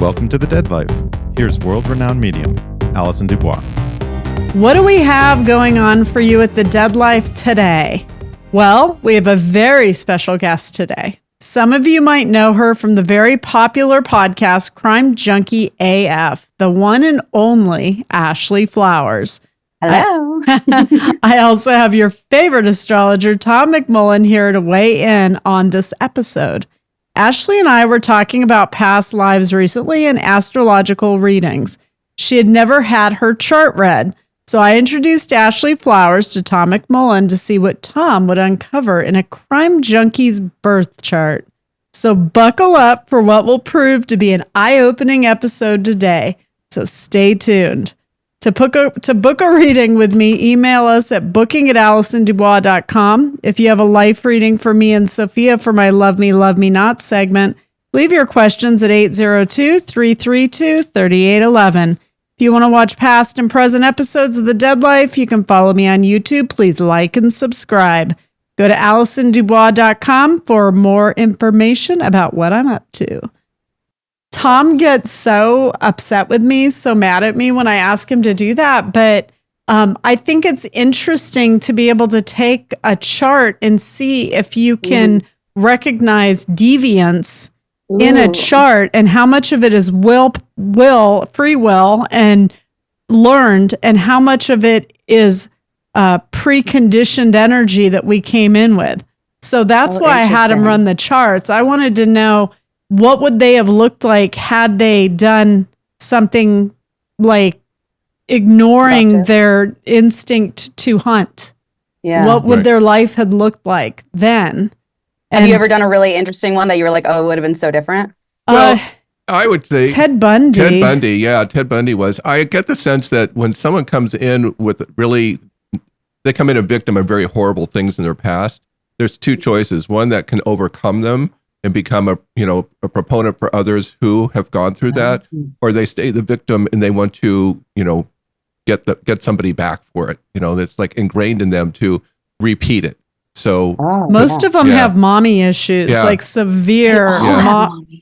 Welcome to The Dead Life. Here's world-renowned medium, Allison DuBois. What do we have going on for you at The Dead Life today? Well, we have a very special guest today. Some of you might know her from the very popular podcast, Crime Junkie AF, the one and only Ashley Flowers. Hello. I also have your favorite astrologer, Tom McMullan, here to weigh in on this episode. Ashley and I were talking about past lives recently and astrological readings. She had never had her chart read, so I introduced Ashley Flowers to Tom McMullan to see what Tom would uncover in a crime junkie's birth chart. So buckle up for what will prove to be an eye-opening episode today. So stay tuned. To book a reading with me, email us at booking@AllisonDuBois.com. If you have a life reading for me and Sophia for my Love Me, Love Me Not segment, leave your questions at 802-332-3811. If you want to watch past and present episodes of The Dead Life, you can follow me on YouTube. Please like and subscribe. Go to AllisonDuBois.com for more information about what I'm up to. Tom gets so upset with me, so mad at me when I ask him to do that. But I think it's interesting to be able to take a chart and see if you can recognize deviance in a chart and how much of it is free will and learned, and how much of it is preconditioned energy that we came in with. So that's why I had him run the charts. I wanted to know, what would they have looked like had they done something like ignoring their instinct to hunt? Yeah. What would their life have looked like then? Have you ever done a really interesting one that you were like, oh, it would have been so different? Well, I would say Ted Bundy. Ted Bundy was. I get the sense that when someone comes in with they come in a victim of very horrible things in their past, there's two choices. One that can overcome them and become a proponent for others who have gone through that, or they stay the victim and they want to, get somebody back for it. That's like ingrained in them to repeat it. So most of them have mommy issues, like severe.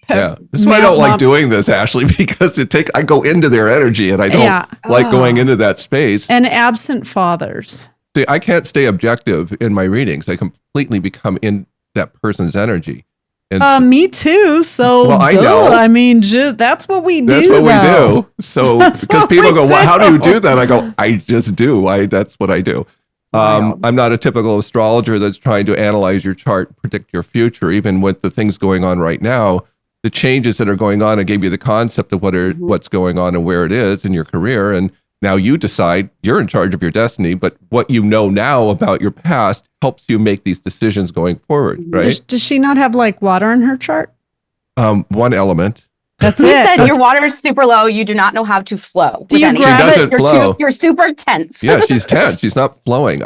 That's why I don't like doing this, Ashley, because I go into their energy and I don't like going into that space. And absent fathers. See, I can't stay objective in my readings. I completely become in that person's energy. And me too. So, I know. I mean, that's what we do. That's what we do. So, because people go, well, how do you do that? I go, I just do. That's what I do. I'm not a typical astrologer that's trying to analyze your chart, predict your future. Even with the things going on right now, the changes that are going on, I gave you the concept of what's going on and where it is in your career. And now you decide, you're in charge of your destiny, but what you know now about your past helps you make these decisions going forward, right? Does she not have like water in her chart? One element. That's you it. said your water is super low. You do not know how to flow. She doesn't flow. You're super tense. Yeah, she's tense. She's not flowing.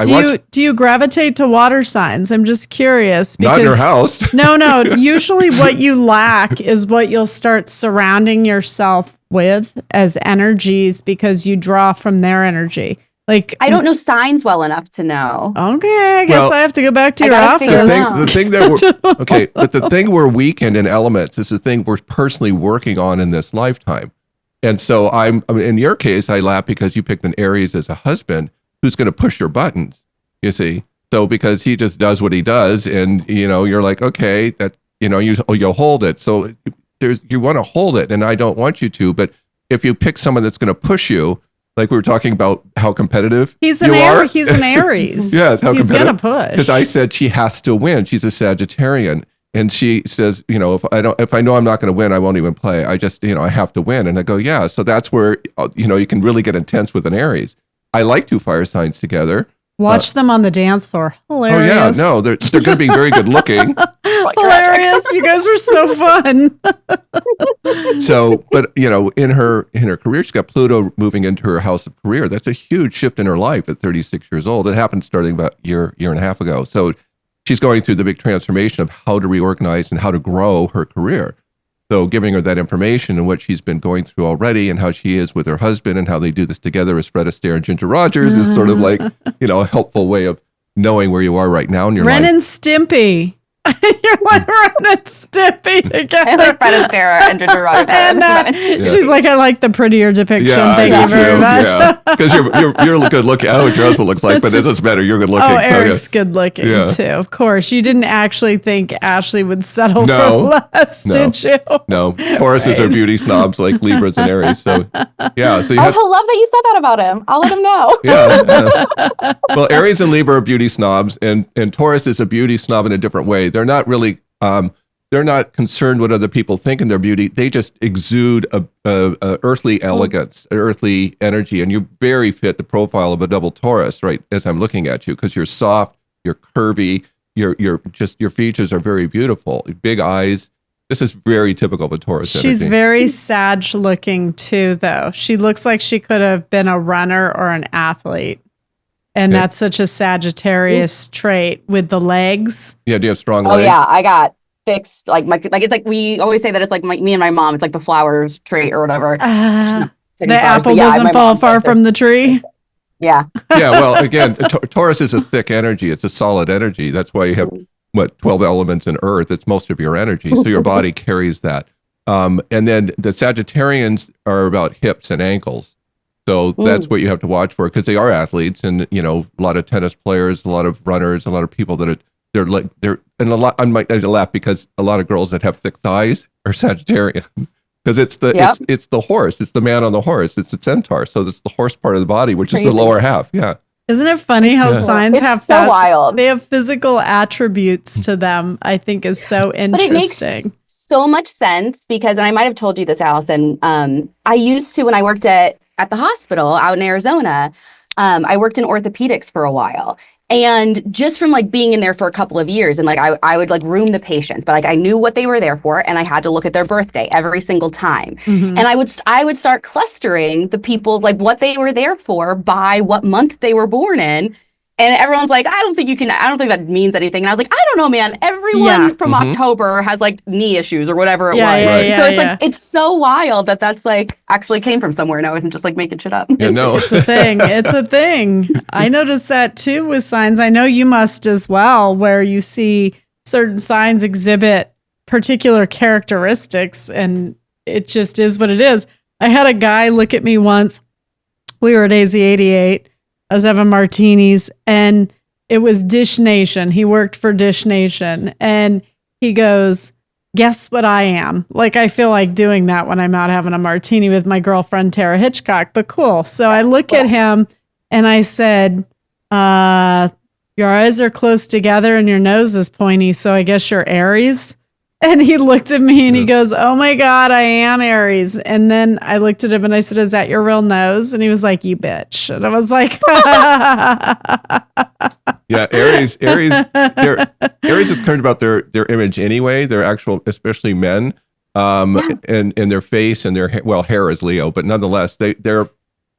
Do you gravitate to water signs? I'm just curious. Not in her house. No. Usually what you lack is what you'll start surrounding yourself with as energies, because you draw from their energy. Like, I don't know signs well enough to know. Okay, I guess I have to go back to your office. The thing we're weakened in elements is the thing we're personally working on in this lifetime. And so in your case, I laugh because you picked an Aries as a husband who's going to push your buttons, you see? So because he just does what he does, and you're like, okay, that you'll hold it. So you want to hold it, and I don't want you to. But if you pick someone that's going to push you, like we were talking about how competitive he's an Aries. Yes, how he's competitive. He's going to push. Because I said she has to win. She's a Sagittarian. And she says, if I know I'm not going to win, I won't even play. I just, I have to win. And I go, yeah. So that's where, you can really get intense with an Aries. I like two fire signs together. Watch them on the dance floor. Hilarious. Oh, yeah. No, they're going to be very good looking. Hilarious. You guys were so fun. So, but, in her career, she's got Pluto moving into her house of career. That's a huge shift in her life at 36 years old. It happened starting about a year and a half ago. So she's going through the big transformation of how to reorganize and how to grow her career. So giving her that information and what she's been going through already and how she is with her husband and how they do this together as Fred Astaire and Ginger Rogers is sort of like, a helpful way of knowing where you are right now in your life. Ren and Stimpy. You're like Ren and Stimpy I together. like Fred Astaire and Ginger Rogers. And she's like, I like the prettier depiction. Yeah, Thank you very much. Yeah, because you're good looking. I don't know what your husband looks like, but it doesn't matter. You're good looking. Oh, so, Eric's good looking too. Of course, you didn't actually think Ashley would settle for less, did you? No, Tauruses are beauty snobs like Libras and Aries. So yeah, so you I love that you said that about him. I'll let him know. yeah. Well, Aries and Libra are beauty snobs, and Taurus is a beauty snob in a different way. They're not really, they're not concerned what other people think in their beauty. They just exude a earthly elegance, earthly energy, and you very fit the profile of a double Taurus, right? As I'm looking at you, because you're soft, you're curvy, your features are very beautiful, big eyes. This is very typical of a Taurus. She's energy. very sage looking too, though. She looks like she could have been a runner or an athlete. And that's such a Sagittarius trait with the legs. Yeah, do you have strong Oh legs? yeah, I got fixed. Like it's like we always say that it's like me and my mom. It's like the flowers trait or whatever. The Flowers, apple yeah, doesn't my fall mom far does it. from the tree. Yeah. Yeah, well, again, Taurus is a thick energy. It's a solid energy. That's why you have, 12 elements in Earth. It's most of your energy. So your body carries that. And then the Sagittarians are about hips and ankles. So that's what you have to watch for, because they are athletes, and a lot of tennis players, a lot of runners, a lot of people that and a lot. I laugh because a lot of girls that have thick thighs are Sagittarian, because it's the horse, it's the man on the horse, it's the centaur. So it's the horse part of the body, which is the lower half. Yeah. Isn't it funny how signs It's have so wild. They have physical attributes to them? I think is so interesting. But it makes so much sense because, and I might have told you this, Allison. I used to, when I worked at the hospital out in Arizona, I worked in orthopedics for a while. And just from like being in there for a couple of years, and like I would like room the patients, but like I knew what they were there for, and I had to look at their birthday every single time. And I would start clustering the people, like what they were there for by what month they were born in. And everyone's like, I don't think that means anything. And I was like, I don't know, man. Everyone from October has like knee issues or whatever it was. So it's like, it's so wild that that's like actually came from somewhere and I wasn't just like making shit up. Yeah, It's a thing. It's a thing. I noticed that too with signs. I know you must as well, where you see certain signs exhibit particular characteristics and it just is what it is. I had a guy look at me once. We were at AZ88. I was having martinis and it was Dish Nation. He worked for Dish Nation and he goes, guess what I am? Like, I feel like doing that when I'm out having a martini with my girlfriend, Tara Hitchcock, but cool. So I look at him and I said, your eyes are close together and your nose is pointy. So I guess you're Aries. And he looked at me and he goes, oh my God, I am Aries. And then I looked at him and I said, is that your real nose? And he was like, you bitch. And I was like, yeah, Aries is concerned about their image anyway, their actual, especially men, and their face and their hair is Leo, but nonetheless, they're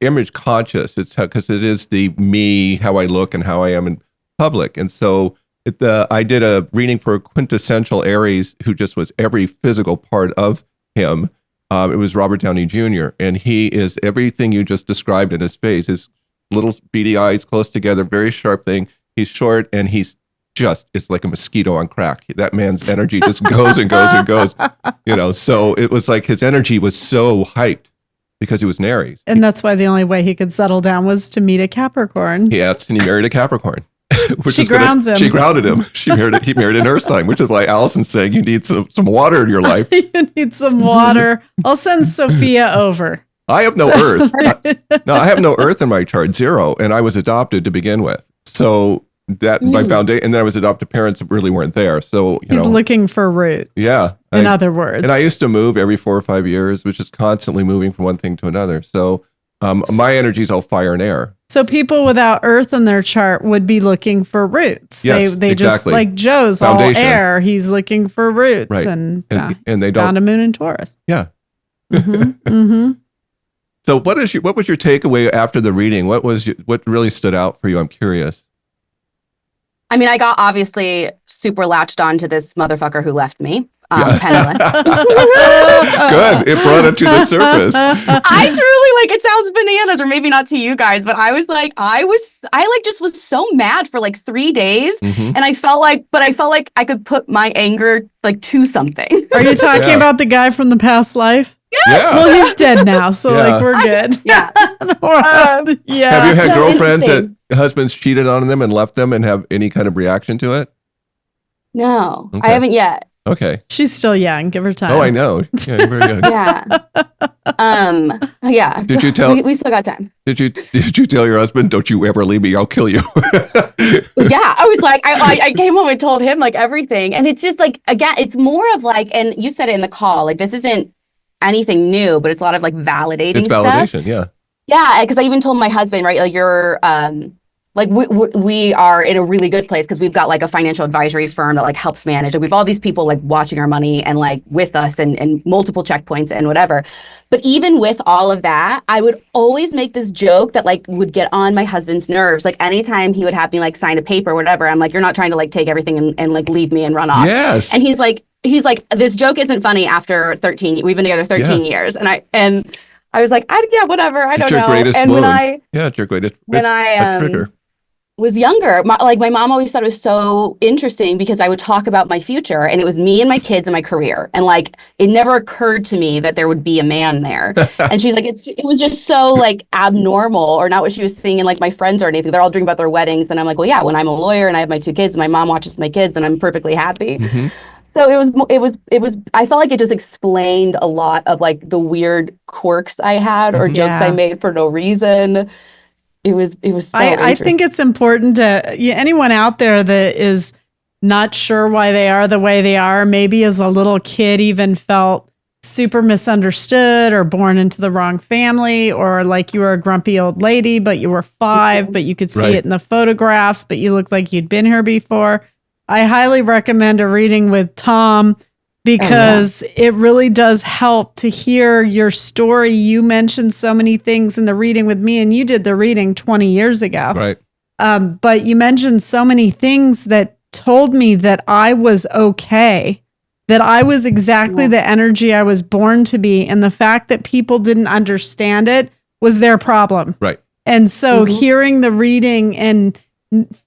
image conscious. It's because it is the me, how I look and how I am in public. And so I did a reading for a quintessential Aries who just was every physical part of him. It was Robert Downey Jr. And he is everything you just described in his face. His little beady eyes close together, very sharp thing. He's short and it's like a mosquito on crack. That man's energy just goes and goes and goes. So it was like his energy was so hyped because he was an Aries. And that's why the only way he could settle down was to meet a Capricorn. Yes, and he married a Capricorn. She grounds him. She grounded him. He married an earth sign, which is why Allison's saying you need some water in your life. You need some water. I'll send Sophia over. I have no earth. I have no earth in my chart, 0, and I was adopted to begin with. So that my foundation, and then I was adopted parents that really weren't there. So he's looking for roots. Yeah. In other words. And I used to move every 4 or 5 years, which is constantly moving from one thing to another. So my energy is all fire and air. So people without earth in their chart would be looking for roots. Yes, they just like Joe's foundation. All air. He's looking for roots, right. and they don't found a moon in Taurus. Yeah. Mm-hmm. So what was your takeaway after the reading? What really stood out for you? I'm curious. I mean, I got obviously super latched on to this motherfucker who left me. penniless. Good. It brought it to the surface. I truly like, it sounds bananas, or maybe not to you guys, but I was like, I just was so mad for like 3 days. And I felt like I could put my anger like to something. Are you talking about the guy from the past life? Yeah. Well, he's dead now, so like we're good. Yeah. Yeah. Have you had girlfriends that husbands cheated on them and left them and have any kind of reaction to it? No, Okay. I haven't yet. Okay. She's still young. Give her time. Oh, I know. Yeah, you're very young. Yeah. Did you tell? We still got time. Did you tell your husband, "Don't you ever leave me? I'll kill you"? Yeah, I was like, I came home and told him like everything, and it's just like, again, it's more of like, and you said it in the call, like this isn't anything new, but it's a lot of like validating. It's validation. Stuff. Yeah, because I even told my husband, right, like you're like we are in a really good place because we've got like a financial advisory firm that like helps manage. Like, we've all these people like watching our money and like with us and multiple checkpoints and whatever. But even with all of that, I would always make this joke that like would get on my husband's nerves. Like anytime he would have me like sign a paper or whatever, I'm like, you're not trying to like take everything and like leave me and run off. Yes. And he's like, this joke isn't funny after 13. We've been together 13 years. And I was like, yeah, whatever. I don't know. It's your greatest and wound. It's your greatest. When I trigger. Was younger, my mom always thought it was so interesting because I would talk about my future, and it was me and my kids and my career, and like it never occurred to me that there would be a man there. And she's like, it was just so like abnormal, or not what she was seeing in like my friends or anything. They're all dreaming about their weddings, and I'm like, well, yeah, when I'm a lawyer and I have my 2 kids, and my mom watches my kids, and I'm perfectly happy. So it was. I felt like it just explained a lot of like the weird quirks I had or jokes I made for no reason. It was so I think it's important to anyone out there that is not sure why they are the way they are, maybe as a little kid even felt super misunderstood or born into the wrong family, or like you were a grumpy old lady, but you were 5, but you could see it in the photographs, but you looked like you'd been here before. I highly recommend a reading with Tom because it really does help to hear your story. You mentioned so many things in the reading with me, and you did the reading 20 years ago. Right. But you mentioned so many things that told me that I was okay, that I was exactly the energy I was born to be. And the fact that people didn't understand it was their problem. Right. And so hearing the reading and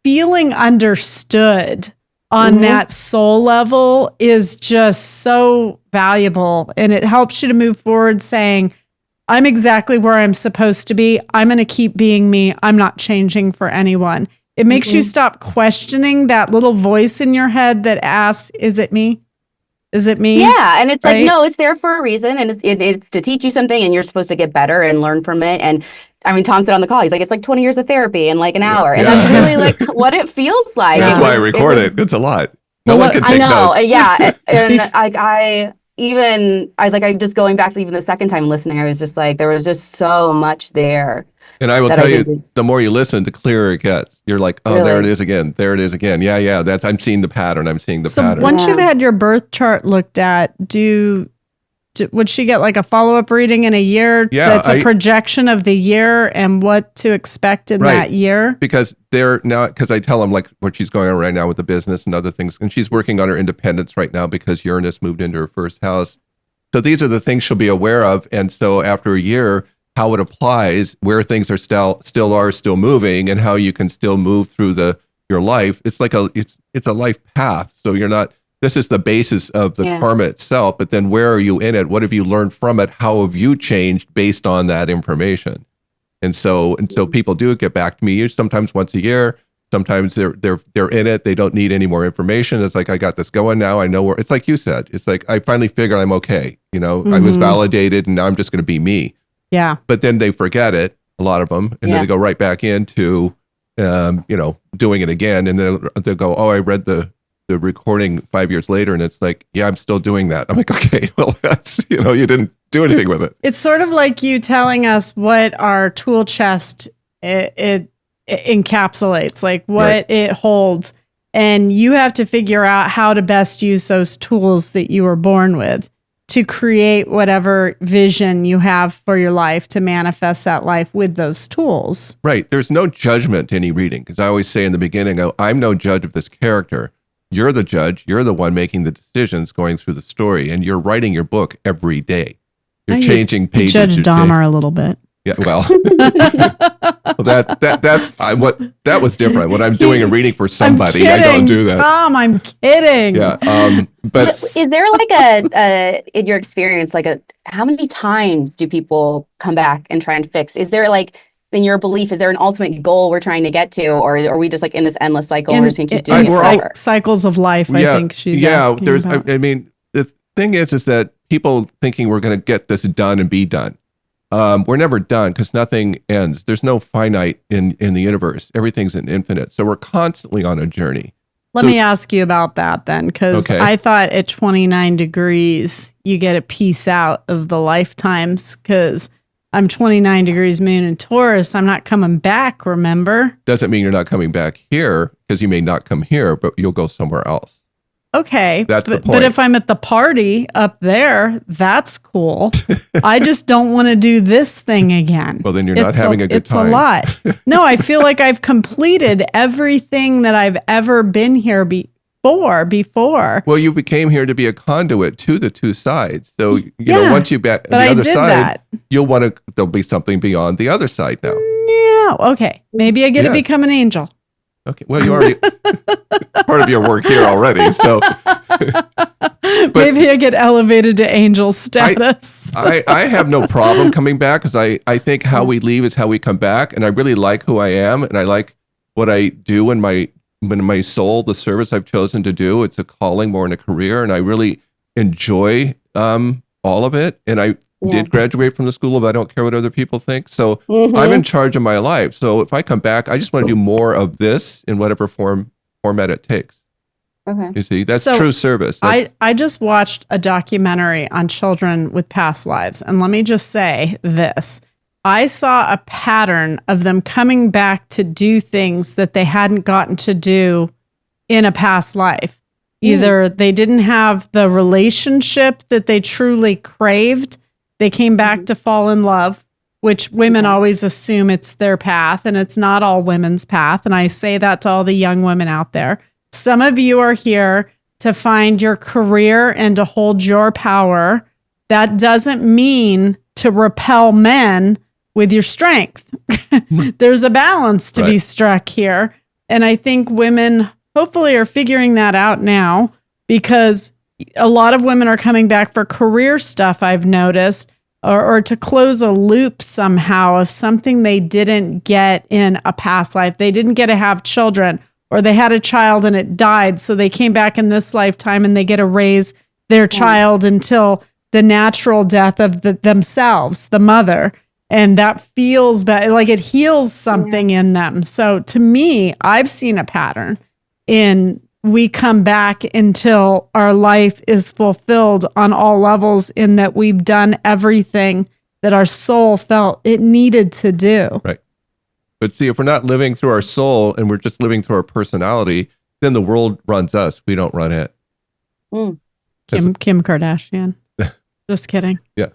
feeling understood on that soul level is just so valuable. And it helps you to move forward saying, I'm exactly where I'm supposed to be. I'm going to keep being me. I'm not changing for anyone. It makes you stop questioning that little voice in your head that asks, is it me? Is it me? Yeah. And it's like, no, it's there for a reason. And it's to teach you something, and you're supposed to get better and learn from it. And I mean, Tom said on the call, he's like, it's like 20 years of therapy in like an hour. And that's really like what it feels like. That's why I record it. It's a lot. No one can take notes. I know. Yeah. And I just going back even the second time listening, I was just like, there was just so much there. And I will tell you, the more you listen, the clearer it gets. You're like, oh, there it is again. There it is again. Yeah. I'm seeing the pattern. I'm seeing the pattern. So once you've had your birth chart looked at, would she get like a follow-up reading in a year? Yeah, that's a projection of the year and what to expect in that year? Because I tell them like what she's going on right now with the business and other things. And she's working on her independence right now because Uranus moved into her first house. So these are the things she'll be aware of. And so after a year, how it applies, where things are still moving, and how you can still move through your life. It's like it's a life path. So you're not. This is the basis of the karma itself, but then where are you in it? What have you learned from it? How have you changed based on that information? And so people do get back to me sometimes once a year. Sometimes they're in it. They don't need any more information. It's like, I got this going now. I know where. It's like you said. It's like I finally figured I'm okay. I was validated, and now I'm just going to be me. Yeah. But then they forget it, a lot of them, and then they go right back into doing it again, and then they'll go, oh, I read the recording 5 years later, and it's like, yeah, I'm still doing that. I'm like, okay, well, that's, you didn't do anything with it. It's sort of like you telling us what our tool chest it encapsulates, like what it holds, and you have to figure out how to best use those tools that you were born with to create whatever vision you have for your life, to manifest that life with those tools. Right. There's no judgment to any reading, because I always say in the beginning, I'm no judge of this character. You're the judge. You're the one making the decisions, going through the story, and you're writing your book every day. You're changing pages. You judge Dahmer a little bit. Yeah, well, that was different. When I'm doing a reading for somebody, I don't do that. Tom, I'm kidding. Yeah, but Is there like a in your experience, how many times do people come back and try and fix? Is there like, in your belief, is there an ultimate goal we're trying to get to, or are we just like in this endless cycle and we're just going to keep doing it forever? Cycles of life, I think she's asking about. I mean, the thing is that people thinking we're going to get this done and be done. We're never done because nothing ends. There's no finite in the universe. Everything's an infinite. So we're constantly on a journey. Let me ask you about that then, because I thought at 29 degrees, you get a piece out of the lifetimes, because I'm 29 degrees moon in Taurus. I'm not coming back, remember? Doesn't mean you're not coming back here, because you may not come here, but you'll go somewhere else. Okay. That's the point. But if I'm at the party up there, that's cool. I just don't want to do this thing again. Well, then you're not having a good time. It's a lot. No, I feel like I've completed everything that I've ever been here before. Well, you became here to be a conduit to the two sides. So, you know, once you back the other side, you'll want to, there'll be something beyond the other side now. Yeah. Okay. Maybe I get to become an angel. Okay. Well, you already part of your work here already. So maybe I get elevated to angel status. I have no problem coming back, because I think how we leave is how we come back. And I really like who I am, and I like what I do in my soul, the service I've chosen to do. It's a calling more than a career, and I really enjoy all of it. And I did graduate from the school of I don't care what other people think. So I'm in charge of my life. So if I come back, I just want to do more of this in whatever format it takes. Okay. You see, that's true service. I just watched a documentary on children with past lives. And let me just say this. I saw a pattern of them coming back to do things that they hadn't gotten to do in a past life. Either they didn't have the relationship that they truly craved. They came back to fall in love, which women always assume it's their path, and it's not all women's path. And I say that to all the young women out there. Some of you are here to find your career and to hold your power. That doesn't mean to repel men with your strength. There's a balance to be struck here. And I think women hopefully are figuring that out now, because a lot of women are coming back for career stuff, I've noticed, or to close a loop somehow of something they didn't get in a past life. They didn't get to have children, or they had a child and it died. So they came back in this lifetime and they get to raise their child until the natural death of themselves, the mother. And that feels bad, like it heals something in them. So to me, I've seen a pattern in we come back until our life is fulfilled on all levels, in that we've done everything that our soul felt it needed to do. Right. But see, if we're not living through our soul and we're just living through our personality, then the world runs us. We don't run it. Kim Kardashian. Just kidding. Yeah.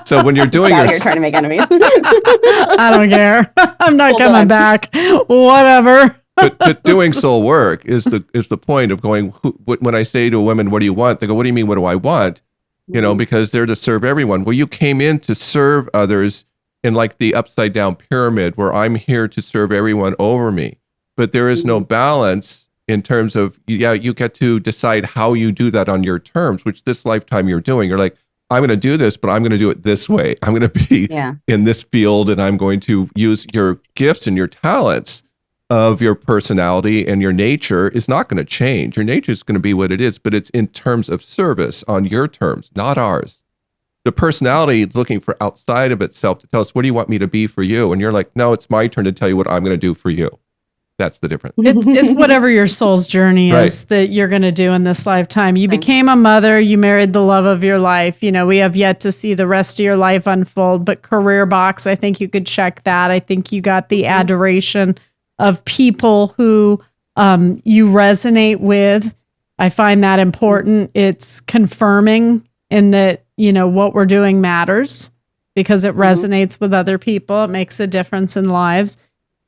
So when you're doing you're trying to make enemies. I don't care. I'm not coming back. Whatever. But doing soul work is the point of going. When I say to a woman, "What do you want?" They go, "What do you mean? What do I want?" You know, because they're to serve everyone. Well, you came in to serve others in like the upside down pyramid, where I'm here to serve everyone over me. But there is no balance in terms of you get to decide how you do that on your terms, which this lifetime you're doing. You're like, I'm going to do this, but I'm going to do it this way. I'm going to be in this field, and I'm going to use your gifts and your talents of your personality, and your nature is not going to change. Your nature is going to be what it is, but it's in terms of service on your terms, not ours. The personality is looking for outside of itself to tell us, what do you want me to be for you? And you're like, no, it's my turn to tell you what I'm going to do for you. That's the difference. It's whatever your soul's journey is that you're going to do in this lifetime. You became a mother, you married the love of your life. You know, we have yet to see the rest of your life unfold, but career box, I think you could check that. I think you got the adoration of people who you resonate with. I find that important. It's confirming in that, you know, what we're doing matters because it resonates with other people. It makes a difference in lives.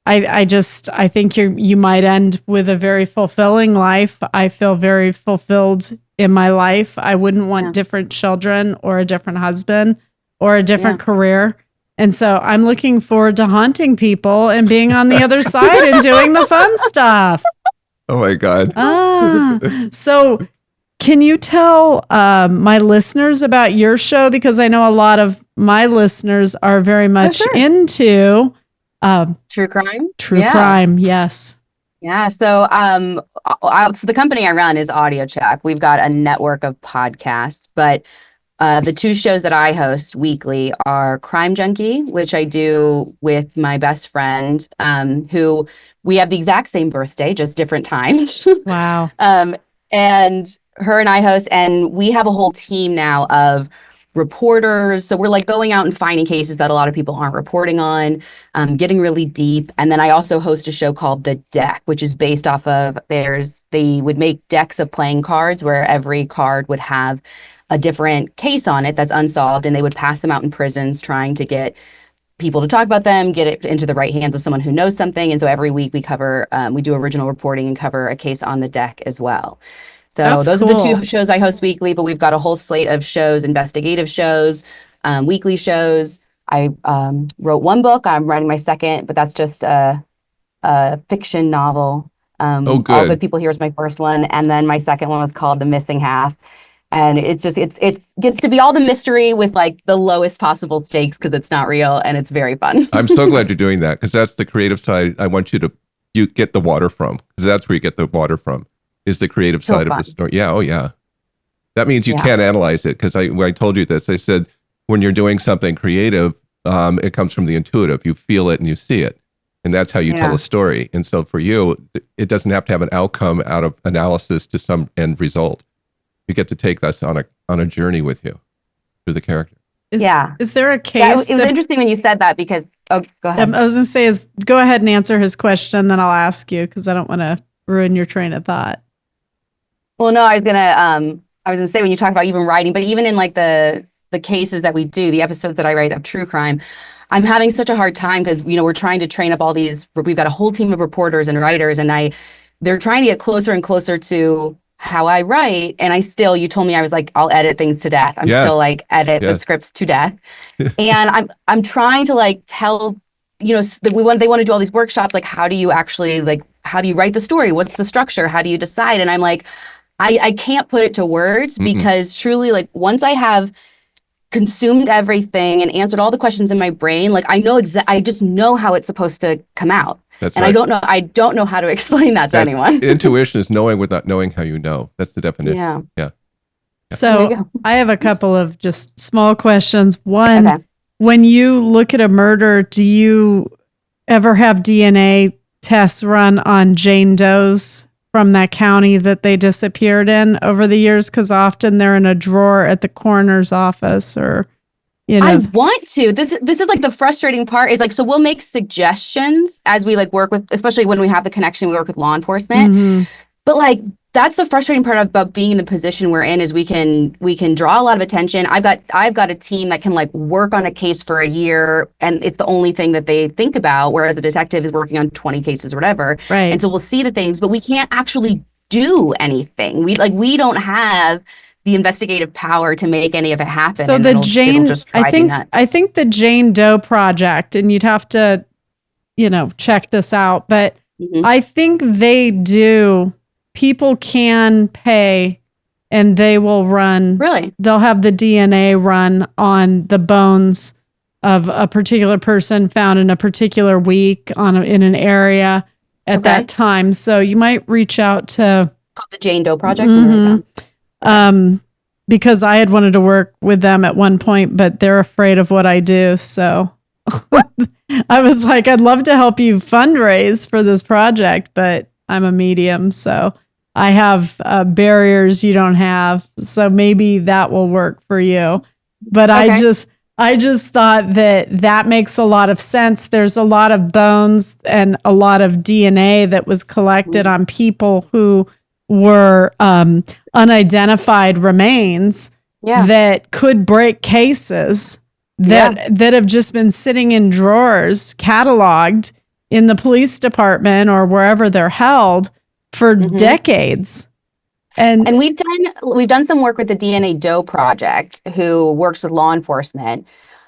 I think you might end with a very fulfilling life. I feel very fulfilled in my life. I wouldn't want different children or a different husband or a different career. And so I'm looking forward to haunting people and being on the other side and doing the fun stuff. Oh my God. So can you tell my listeners about your show? Because I know a lot of my listeners are very much into true crime. True crime, yes. Yeah. So, so the company I run is Audio Check. We've got a network of podcasts, but the two shows that I host weekly are Crime Junkie, which I do with my best friend, who we have the exact same birthday, just different times. Wow. And her and I host, and we have a whole team now of reporters. So we're like going out and finding cases that a lot of people aren't reporting on, getting really deep. And then I also host a show called The Deck, which is based off of they would make decks of playing cards where every card would have a different case on it that's unsolved, and they would pass them out in prisons trying to get people to talk about them, get it into the right hands of someone who knows something. And so every week we cover, we do original reporting and cover a case on the deck as well. So those are the two shows I host weekly, but we've got a whole slate of shows, investigative shows, weekly shows. I wrote one book. I'm writing my second, but that's just a fiction novel. Oh, good. All Good People Here is my first one. And then my second one was called The Missing Half. And it's gets to be all the mystery with like the lowest possible stakes because it's not real and it's very fun. I'm so glad you're doing that because that's the creative side I want you get the water from, because that's where you get the water from, is the creative side of the story. Yeah. Oh yeah. That means you can't analyze it, because when I told you this, I said, when you're doing something creative, it comes from the intuitive. You feel it and you see it. And that's how you tell a story. And so for you, it doesn't have to have an outcome out of analysis to some end result. You get to take us on a journey with you through the character. Is there a case? It was interesting when you said that because, go ahead. I was going to say, go ahead and answer his question, then I'll ask you, because I don't want to ruin your train of thought. Well, no, I was gonna say, when you talk about even writing, but even in like the cases that we do, the episodes that I write of true crime, I'm having such a hard time because, we're trying to train up all these, we've got a whole team of reporters and writers, and they're trying to get closer and closer to how I write. And you told me I was like, I'll edit things to death. I'm still like edit the scripts to death. And I'm trying to like tell, they want to do all these workshops. Like, how do you actually how do you write the story? What's the structure? How do you decide? And I'm like, I can't put it to words because truly, like, once I have consumed everything and answered all the questions in my brain, like I just know how it's supposed to come out. That's and right. I don't know how to explain that to anyone. Intuition is knowing without knowing how you know. That's the definition. Yeah. So I have a couple of just small questions. One, when you look at a murder, do you ever have DNA tests run on Jane Doe's from that county that they disappeared in over the years? Because often they're in a drawer at the coroner's office, or I want to. This is like the frustrating part is like, so we'll make suggestions as we like work with, especially when we have the connection, we work with law enforcement. But like, that's the frustrating part about being in the position we're in, is we can draw a lot of attention. I've got a team that can like work on a case for a year, and it's the only thing that they think about, whereas a detective is working on 20 cases or whatever. Right. And so we'll see the things, but we can't actually do anything. We don't have the investigative power to make any of it happen. So the Jane, I think the Jane Doe project, and you'd have to, check this out, but I think they do. People can pay and they will run. Really? They'll have the DNA run on the bones of a particular person found in a particular week in an area at that time. So you might reach out to the Jane Doe project. Because I had wanted to work with them at one point, but they're afraid of what I do. So I was like, I'd love to help you fundraise for this project, but I'm a medium, so I have barriers you don't have. So maybe that will work for you. But I just thought that makes a lot of sense. There's a lot of bones and a lot of DNA that was collected on people who were unidentified remains that could break cases that have just been sitting in drawers, cataloged in the police department or wherever they're held for decades. And we've done some work with the DNA Doe Project, who works with law enforcement.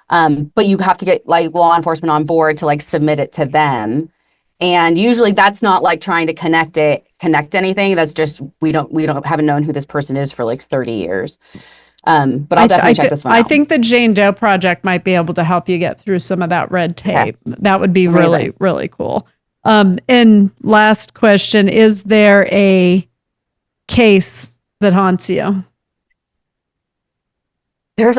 But you have to get like law enforcement on board to like submit it to them. And usually that's not like trying to connect anything. That's just, haven't known who this person is for like 30 years. But I'll definitely check this one out. I think the Jane Doe Project might be able to help you get through some of that red tape. Okay. That would be really, really cool. And last question, is there a case that haunts you? There's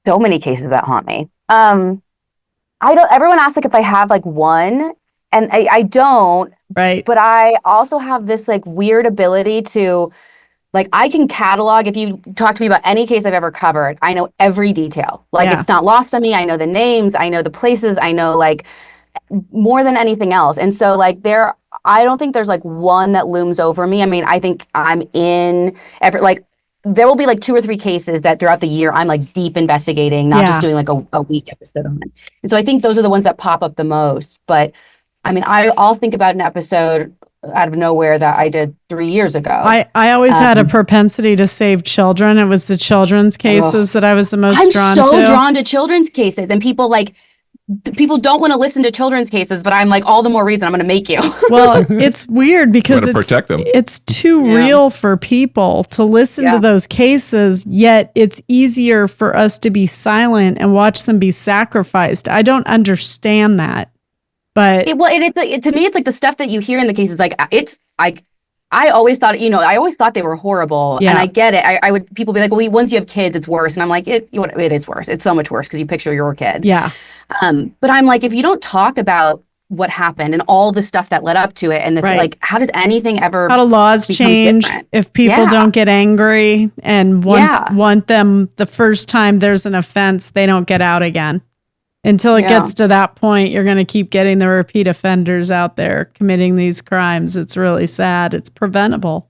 so many cases that haunt me. Everyone asks like if I have like one, and I don't. Right. But I also have this like weird ability to, like, I can catalog. If you talk to me about any case I've ever covered, I know every detail. Like, it's not lost on me. I know the names. I know the places. I know like more than anything else. And so like I don't think there's like one that looms over me. I mean, I think I'm in there will be like 2 or 3 cases that throughout the year I'm like deep investigating, not just doing like a week episode on it. And so I think those are the ones that pop up the most. But I mean, I'll think about an episode out of nowhere that I did 3 years ago. I always had a propensity to save children. It was the children's cases that I was the most drawn to. I'm so drawn to children's cases, and people don't want to listen to children's cases, but I'm like, all the more reason I'm going to make you. Well, it's weird because protect them. It's too real for people to listen to those cases, yet it's easier for us to be silent and watch them be sacrificed. I don't understand that. But to me, it's like the stuff that you hear in the cases, like it's like, I always thought they were horrible, and I get it. People be like, well, once you have kids, it's worse. And I'm like, it is worse. It's so much worse because you picture your kid. Yeah. But I'm like, if you don't talk about what happened and all the stuff that led up to it, and like, how does anything ever? How do laws change if people don't get angry and want them the first time there's an offense, they don't get out again? Until it gets to that point, you're going to keep getting the repeat offenders out there committing these crimes. It's really sad. It's preventable.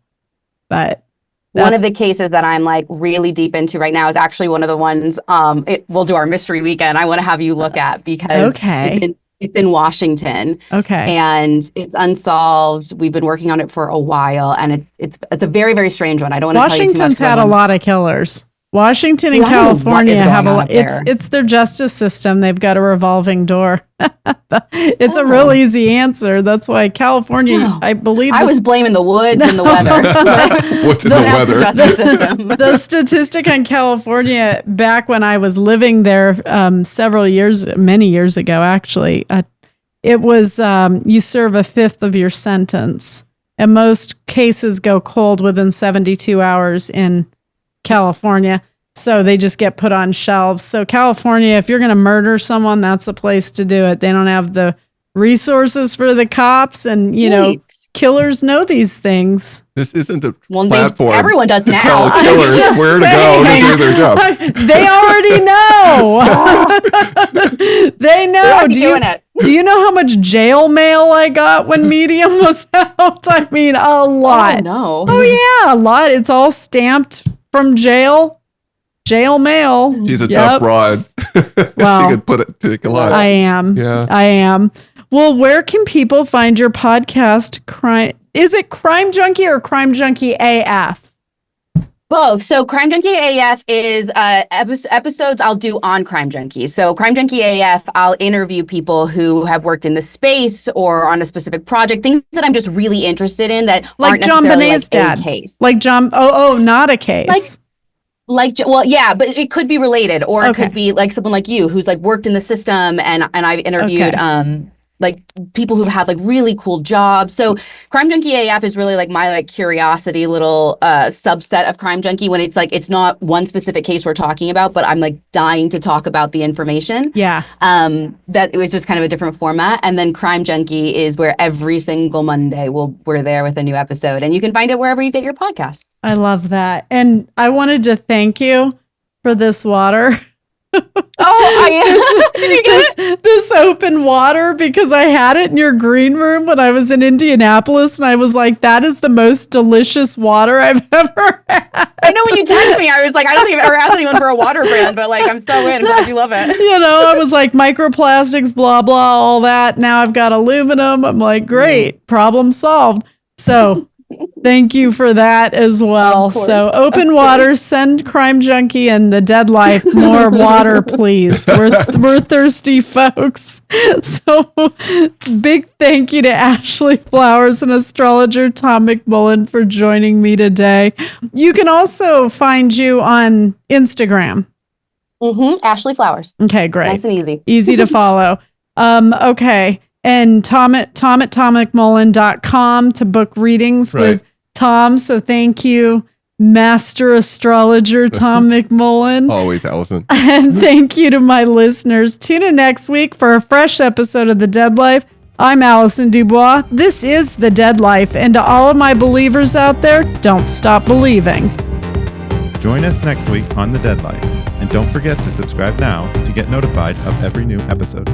But one of the cases that I'm like really deep into right now is actually one of the ones we'll do our mystery weekend. I want to have you look at because it's in Washington. Okay. And it's unsolved. We've been working on it for a while, and it's a very, very strange one. I don't want to tell you too much. Washington's had a lot of killers. Washington and California have a lot. It's their justice system. They've got a revolving door. It's a real easy answer. That's why California, I believe. I was blaming the woods and the weather. What's in the weather? The statistic on California back when I was living there many years ago, actually, it was you serve a fifth of your sentence. And most cases go cold within 72 hours in California, so they just get put on shelves. So California, if you're going to murder someone, that's the place to do it. They don't have the resources for the cops, and killers know these things. This isn't a platform. Everyone does to now. tell killers where to go to do their job. They already know. They know. Do you know how much jail mail I got when Medium was out? I mean, a lot. Oh, no. Oh yeah, a lot. It's all stamped from jail mail. She's a tough broad. Well, she could take a lot. I am. Yeah. I am. Well, where can people find your podcast? Is it Crime Junkie or Crime Junkie AF? Both. So Crime Junkie AF is episodes I'll do on Crime Junkie. So Crime Junkie AF, I'll interview people who have worked in the space or on a specific project, things that I'm just really interested in that aren't John necessarily Bonet's dad. a case. Like John. Oh, not a case. Well, yeah, but it could be related, or it could be like someone like you who's like worked in the system, and I've interviewed like people who have like really cool jobs. So Crime Junkie AF is really like my like curiosity little subset of Crime Junkie, when it's like it's not one specific case we're talking about, but I'm like dying to talk about the information. Yeah. That it was just kind of a different format. And then Crime Junkie is where every single Monday we're there with a new episode, and you can find it wherever you get your podcasts. I love that. And I wanted to thank you for this water. Oh, did you get it? This open water, because I had it in your green room when I was in Indianapolis, and I was like, that is the most delicious water I've ever had. I know when you texted me, I was like, I don't think I've ever asked anyone for a water brand, but like, I'm so in. I'm glad you love it. You know, I was like, microplastics, blah, blah, all that. Now I've got aluminum. I'm like, great, problem solved. So thank you for that as well. So open water, send Crime Junkie and the Dead Life more water, please. We're thirsty folks. So big thank you to Ashley Flowers and astrologer Tom McMullan for joining me today. You can also find you on Instagram. Ashley Flowers. Okay, great. Nice and easy. Easy to follow. Okay. And Tom at tommcmullan.com to book readings with Tom. So thank you, Master Astrologer Tom McMullan. Always, Allison. And thank you to my listeners. Tune in next week for a fresh episode of The Dead Life. I'm Allison DuBois. This is The Dead Life. And to all of my believers out there, don't stop believing. Join us next week on The Dead Life. And don't forget to subscribe now to get notified of every new episode.